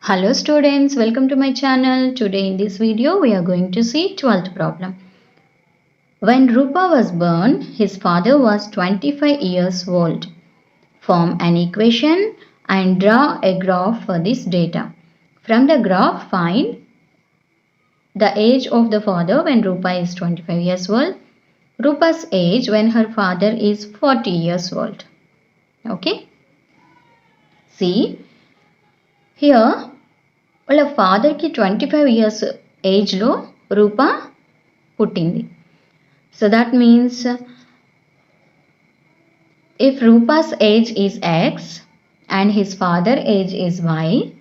Hello students, welcome to my channel. Today in this video we are going to see 12th problem. When Rupa was born, his father was 25 years old. Form an equation and draw a graph for this data. From the graph, find the age of the father when Rupa is 25 years old, Rupa's age when her father is 40 years old. Okay? See, here వాళ్ళ ఫాదర్కి 25 years ఏజ్లో రూప పుట్టింది. So that means if Rupa's age is X and his father age is Y,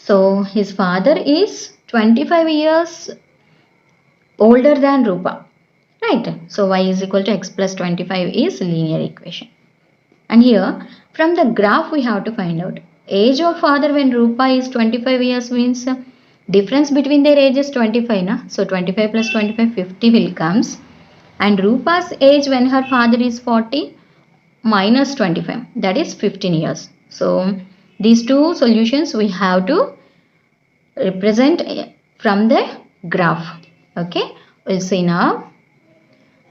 so his father is 25 years older than Rupa, right? So Y is equal to X plus 25 is linear equation. And here from the graph we have to find out age of father when Rupa is 25 years means difference between their age is 25 na? So 25 plus 25 50 will comes, and Rupa's age when her father is 40 minus 25, that is 15 years. So these two solutions we have to represent from the graph. Okay, we'll see now.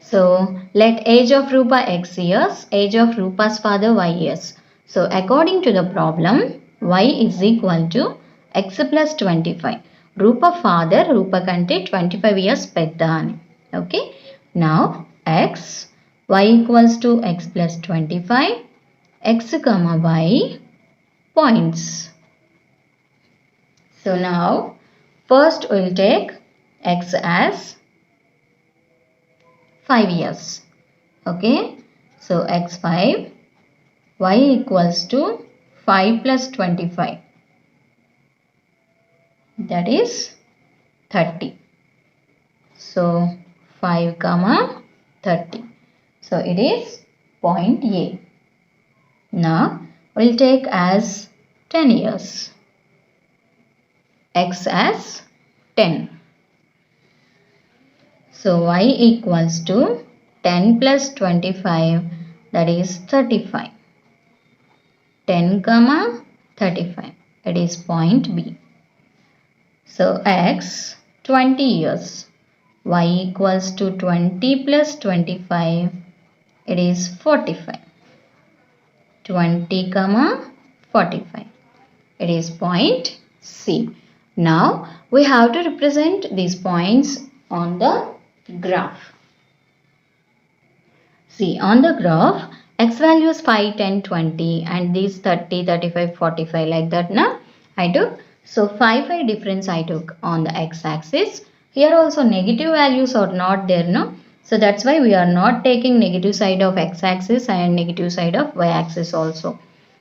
So let age of Rupa X years, age of Rupa's father Y years. So according to the problem, Y is equal to X plus 25. Rupa father, Rupa kante 25 years pedda ani. Okay. Now X, Y equals to X plus 25. X comma Y points. So now first we'll take X as 5 years. Okay. So X5, Y equals to 5 plus 25, that is 30. So 5 comma 30. So it is point A. Now we'll take as 10 years. X as 10. So Y equals to 10 plus 25, that is 35. 10 comma 35, it is point B. So X 20 years, Y equals to 20 plus 25, it is 45. 20 comma 45, it is point C. Now we have to represent these points on the graph. See, on the graph X values 5, 10, 20 and these 30, 35, 45 like that na I took. So 5 difference I took on the X axis. Here also negative values are not there, no? So that's why we are not taking negative side of X axis and negative side of Y axis also.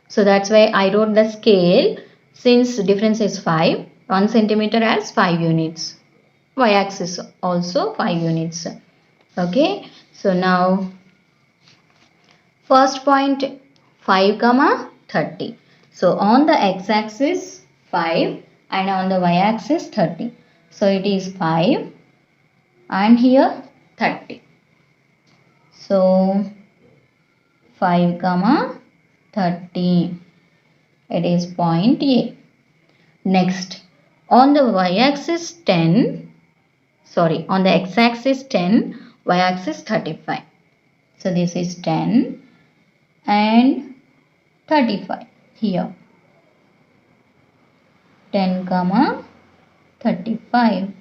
So that's why I wrote the scale. Since difference is 5, 1 centimeter has 5 units. Y axis also 5 units. Okay. So now first point 5 comma 30. So on the X axis 5 and on the Y axis 30. So it is 5 and here 30. So 5 comma 30, it is point A. Next on the Y axis 10, sorry, on the X axis 10, Y axis 35. So this is 10 and 35 here. 10 comma 35,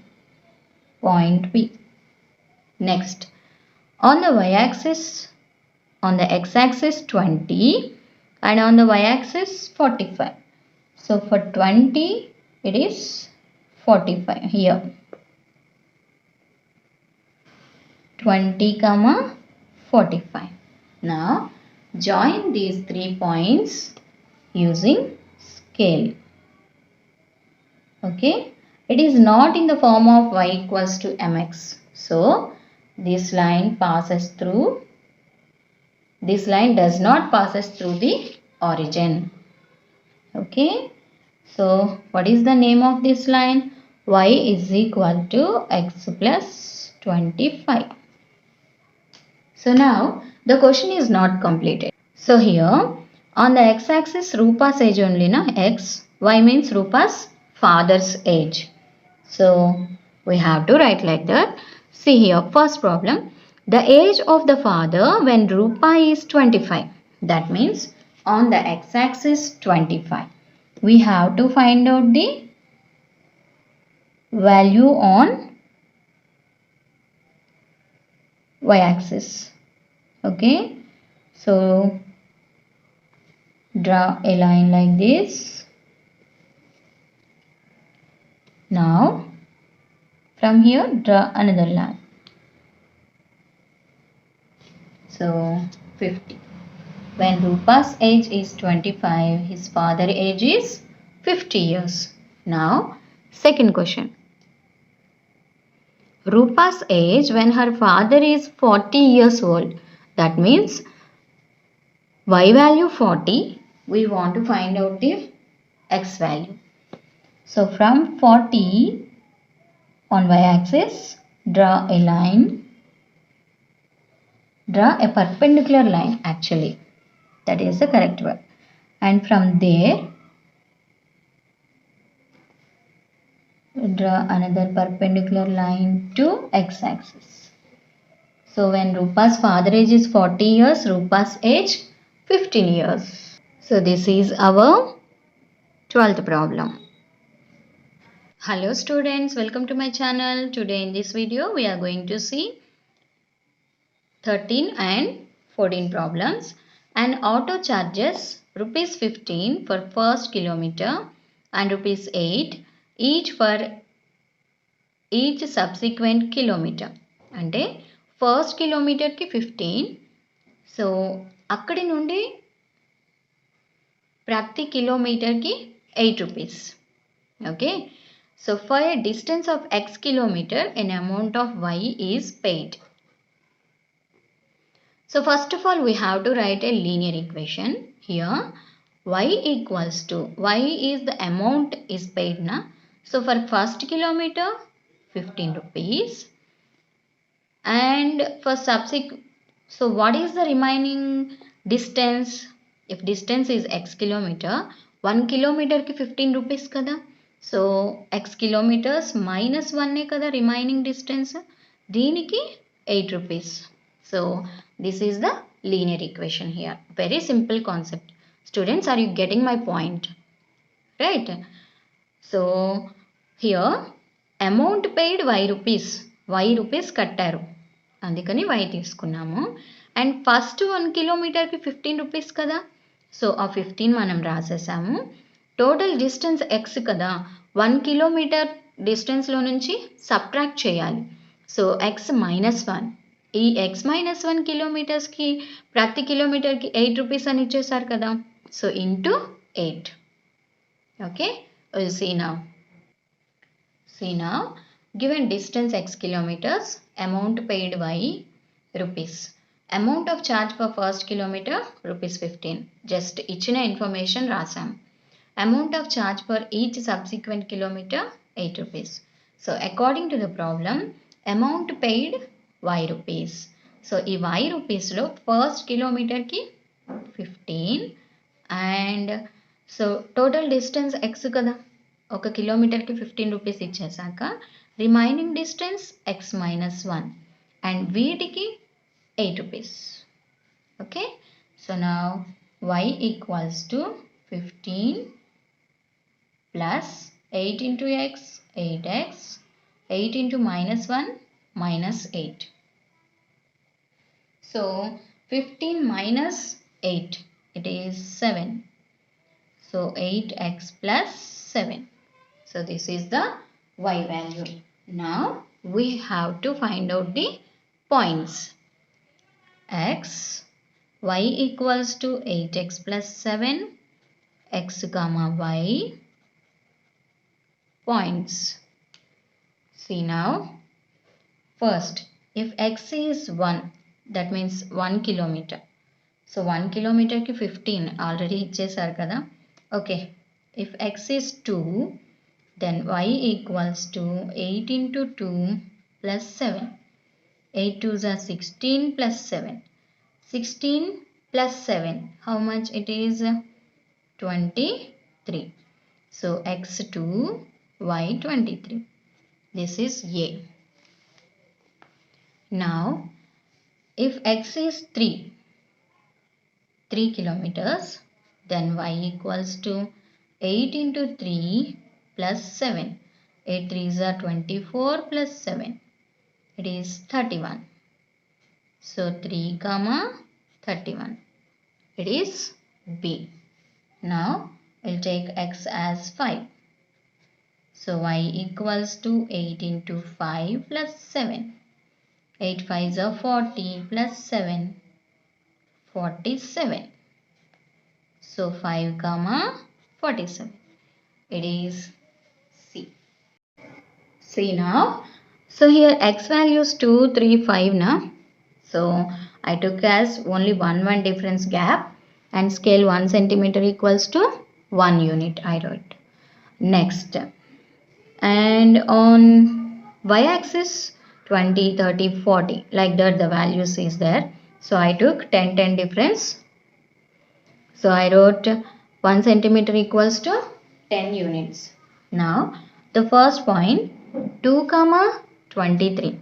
point B. Next on the Y axis, on the X axis 20 and on the Y axis 45. So for 20 it is 45 here. 20 comma 45. Now join these 3 points using scale. Okay, it is not in the form of Y equals to mx. So this line passes through, this line does not passes through the origin. Okay, so what is the name of this line? Y is equal to X plus 25. So now the question is not completed. So here on the x-axis Rupa's age only na x, y means Rupa's father's age. So we have to write like that. See here, first problem. The age of the father when Rupa is 25. That means on the x-axis 25. We have to find out the value on y-axis. Okay. So draw a line like this. Now from here draw another line. So 50. When Rupa's age is 25, his father's age is 50 years. Now second question. Rupa's age when her father is 40 years old. That means y value 40. We want to find out the x value. So from 40 on y-axis, draw a line. Draw a perpendicular line actually. That is the correct word. And from there, draw another perpendicular line to x-axis. So when Rupa's father age is 40 years, Rupa's age 15 years. So this is our 12th problem. Hello students, welcome to my channel. Today in this video we are going to see 13 and 14 problems. An auto charges rupees 15 for first kilometer and rupees 8 each for each subsequent kilometer. అంటే first కిలోమీటర్కి 15. So అక్కడి నుండి ప్రతి కిలోమీటర్కి 8 rupees. Okay. So for a distance of x kilometer, an amount of y is paid. So first of all, we have to write a linear equation. Here y equals to, y is the amount is paid na. So for first kilometer 15 rupees and for subsequent, so what is the remaining distance? If distance is x kilometer, 1 kilometer ki 15 rupees kada. So x kilometers minus 1 kada remaining distance. Deeniki 8 rupees. So this is the linear equation here. Very simple concept. Students, are you getting my point? Right? So here amount paid y rupees కట్టారు, అందుకని y తీసుకున్నాము. And first 1 కిలోమీటర్కి 15 rupees కదా. So ఆ 15 మనం రాసేసాము. Total distance x కదా, 1 kilometre డిస్టెన్స్లో నుంచి సబ్ట్రాక్ట్ చేయాలి. So x -1. ఈ x -1 కిలోమీటర్స్కి ప్రతి కిలోమీటర్కి 8 రూపీస్ అని ఇచ్చేసారు కదా. So into 8. Okay, we'll see now. See now, given distance x kilometers, amount paid y rupees. Amount of charge for first kilometer rupees 15. Just ఇచ్చిన information రాసాం. Amount of charge for each subsequent kilometer 8 rupees. So according to the problem, amount paid y rupees. So ఈ y rupees లో first kilometer కి 15 and so total distance x కదా, 1 కిలోమీటర్కి 15 rupees ఇచ్చేసాక remaining distance x -1 and వీటికి 8 rupees. Okay, so now y equals to 15 plus 8 into x, 8x, 8 into -1, -8. So 15 minus 8, it is 7. So 8x plus 7. So this is the y value. Now we have to find out the points. X, y equals to 8x plus 7, x comma y, points. See now, first if x is 1, that means 1 kilometer. So 1 kilometer ki 15 already ఇచ్చేసారు కదా. Okay, if x is 2, then y equals to 8 into 2 plus 7. 8 2s are 16 plus 7. 16 plus 7. How much it is? 23. So x2, y 23. This is A. Now, if x is 3 kilometers, then y equals to 8 into 3 plus 7. 8 3s are 24 plus 7. It is 31. So 3 comma 31. It is B. Now we'll take x as 5. So y equals to 8 into 5 plus 7. 8 5s are 40 plus 7. 47. So 5 comma 47. It is C. See now. So here x value is 2, 3, 5 now. So I took as only 1 difference gap and scale 1 centimeter equals to 1 unit I wrote. Next. And on y-axis 20, 30, 40 like that the values is there. So I took 10, 10 difference. So I wrote 1 centimeter equals to 10 units. Now the first point 2 comma 23.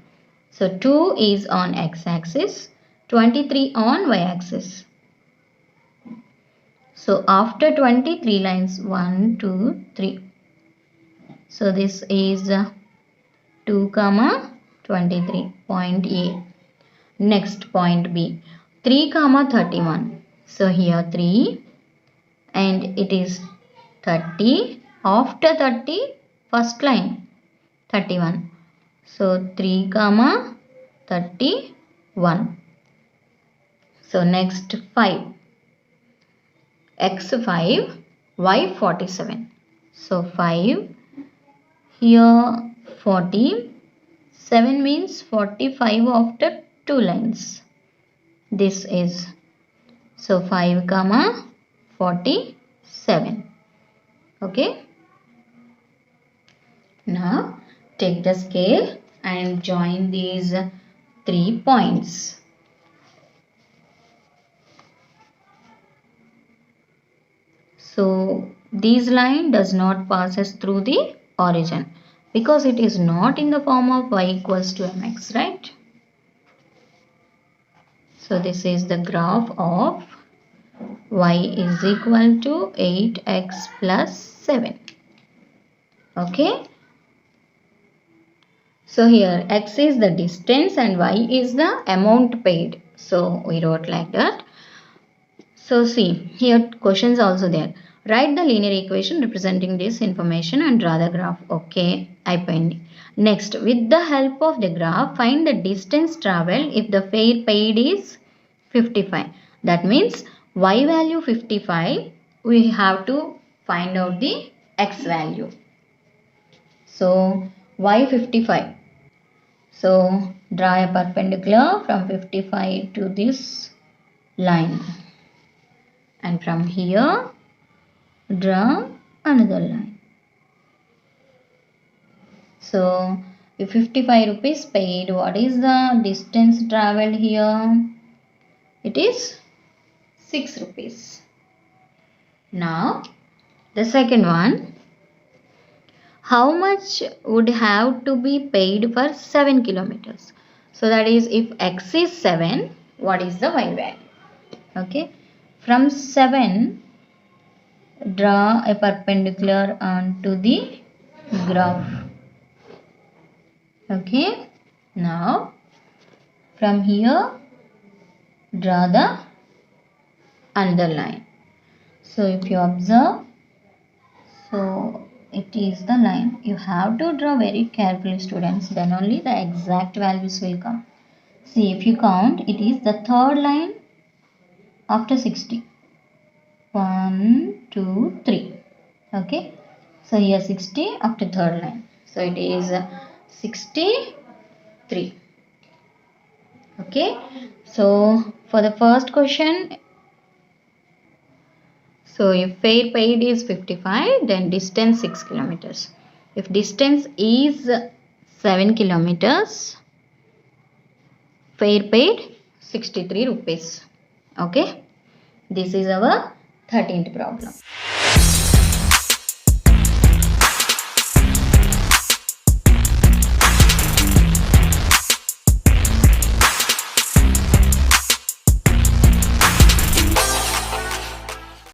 So 2 is on x-axis, 23 on y-axis. So after 23 lines 1, 2, 3. So this is 2 comma 23 point A. Next point B 3 comma 31. So here 3 and it is 30. After 30 first line 31. So 3 comma 31. So next 5. x5 y 47. So 5 here 40. 7 means 45 after 2 lines. This is so 5 comma 47. Okay. Now take the scale and join these 3 points. So this line does not passes through the origin because it is not in the form of y equals to mx, right? So this is the graph of y is equal to 8x plus 7. Okay. So here x is the distance and y is the amount paid. So we wrote like that. So see, here questions also there. Write the linear equation representing this information and draw the graph. Okay, I penned. Next, with the help of the graph, find the distance traveled if the fare paid is 55. That means y value 55, we have to find out the x value. So y 55. So draw a perpendicular from 55 to this line. And from here, draw another line. So, if 55 rupees paid, what is the distance travelled here? It is 6 rupees. Now, the second one. How much would have to be paid for 7 kilometers? So, that is if x is 7, what is the y value? Okay. From 7, draw a perpendicular onto the graph. Okay. Now, from here, draw the another line. So, if you observe, so it is the line. You have to draw very carefully, students. Then only the exact values will come. See, if you count, it is the third line after 60. 1, 2, 3. Okay. So here 60 after third line. So it is 63. Okay. So for the first question, so if fare paid is 55, then distance 6 kilometers. If distance is 7 kilometers, Fare paid 63 rupees. Okay. This is our 13th problem.